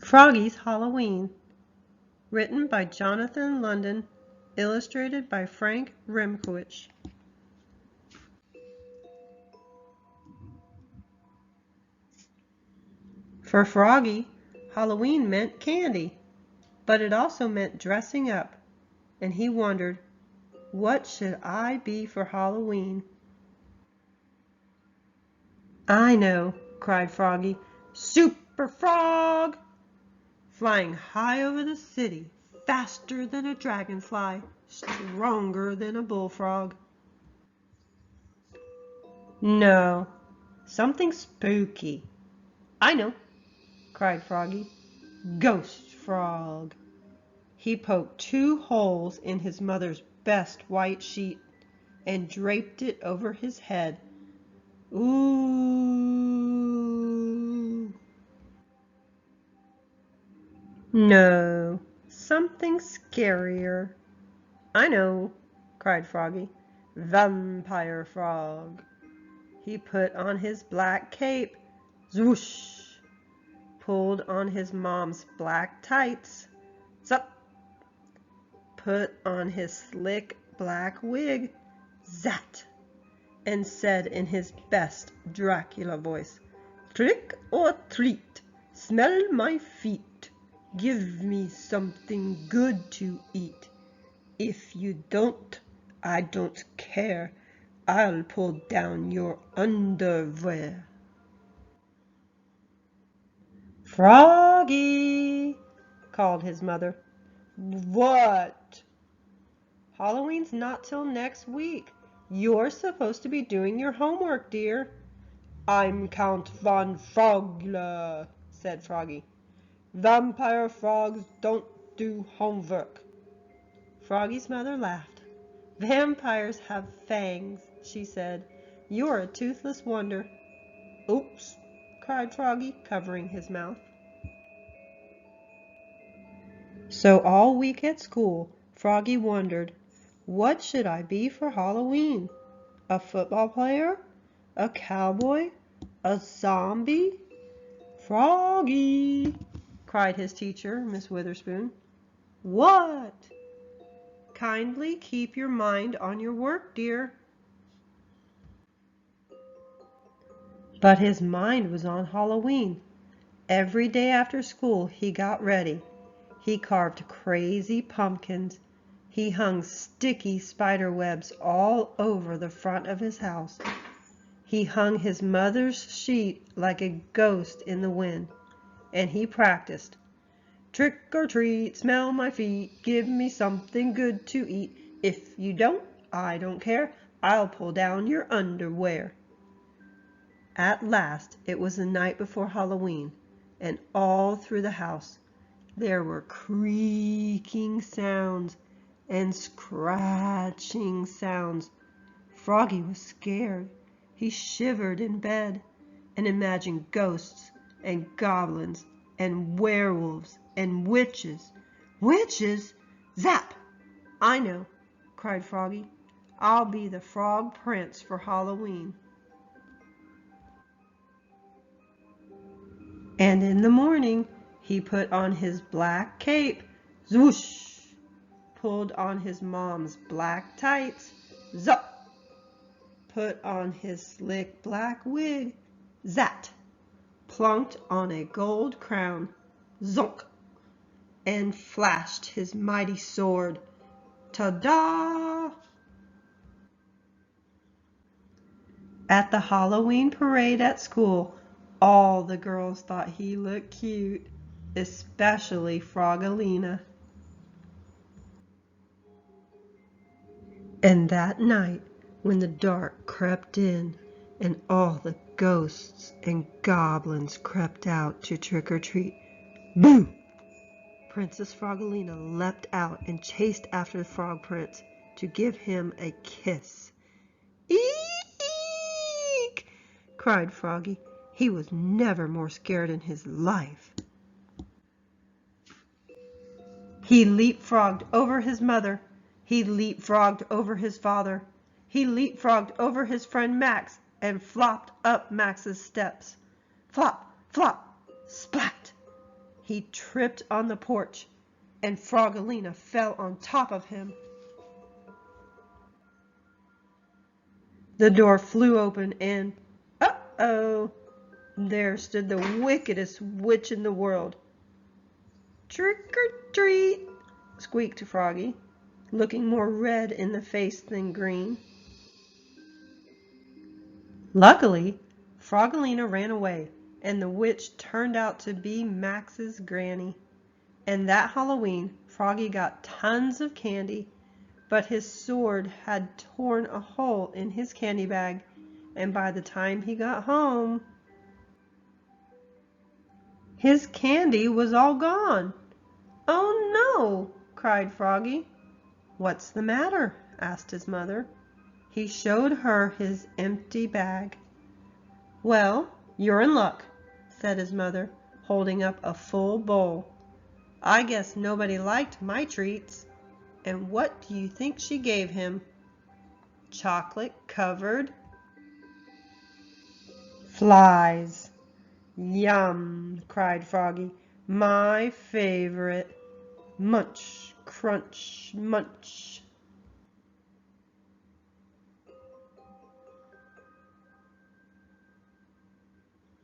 Froggy's Halloween, written by Jonathan London, illustrated by Frank Remkowitz. For Froggy, Halloween meant candy, but it also meant dressing up, and he wondered, what should I be for Halloween? I know, cried Froggy. Super Frog! Flying high over the city, faster than a dragonfly, stronger than a bullfrog. No, something spooky. I know, cried Froggy. Ghost Frog. He poked 2 holes in his mother's best white sheet and draped it over his head. Ooh. No, something scarier. I know, cried Froggy. Vampire Frog. He put on his black cape. Zwoosh. Pulled on his mom's black tights. Zup. Put on his slick black wig. Zat. And said in his best Dracula voice, Trick or treat, smell my feet. Give me something good to eat. If you don't, I don't care. I'll pull down your underwear. Froggy, called his mother. What? Halloween's not till next week. You're supposed to be doing your homework, dear. I'm Count von Frogler, said Froggy. Vampire frogs don't do homework. Froggy's mother laughed. Vampires have fangs, she said. You're a toothless wonder. Oops, cried Froggy, covering his mouth. So all week at school, Froggy wondered, what should I be for Halloween? A football player? A cowboy? A zombie? Froggy, cried his teacher, Miss Witherspoon. What? Kindly keep your mind on your work, dear. But his mind was on Halloween. Every day after school he got ready. He carved crazy pumpkins. He hung sticky spider webs all over the front of his house. He hung his mother's sheet like a ghost in the wind. And he practiced. Trick or treat, smell my feet, give me something good to eat. If you don't, I don't care, I'll pull down your underwear. At last it was the night before Halloween, and all through the house there were creaking sounds and scratching sounds. Froggy was scared. He shivered in bed and imagined ghosts and goblins and werewolves and witches. Witches? Zap! I know, cried Froggy. I'll be the Frog Prince for Halloween. And in the morning, he put on his black cape, zwoosh, pulled on his mom's black tights, zup, put on his slick black wig, zat, plunked on a gold crown, zonk, and flashed his mighty sword, ta-da! At the Halloween parade at school, all the girls thought he looked cute, especially Froggalina. And that night, when the dark crept in and all the ghosts and goblins crept out to trick or treat, boo! Princess Froggalina leapt out and chased after the Frog Prince to give him a kiss. Eek! Cried Froggy. He was never more scared in his life. He leapfrogged over his mother. He leapfrogged over his father. He leapfrogged over his friend Max and flopped up Max's steps. Flop, flop, splat! He tripped on the porch, and Froggalina fell on top of him. The door flew open, and uh-oh, there stood the wickedest witch in the world. "Trick or treat," squeaked Froggy, looking more red in the face than green. Luckily, Froggalina ran away, and the witch turned out to be Max's granny. And that Halloween, Froggy got tons of candy, but his sword had torn a hole in his candy bag, and by the time he got home, his candy was all gone. "Oh no!" cried Froggy. "What's the matter?" asked his mother. He showed her his empty bag. "Well, you're in luck," said his mother, holding up a full bowl. "I guess nobody liked my treats." And what do you think she gave him? Chocolate covered flies. "Yum!" cried Froggy. "My favorite. Munch, crunch, munch."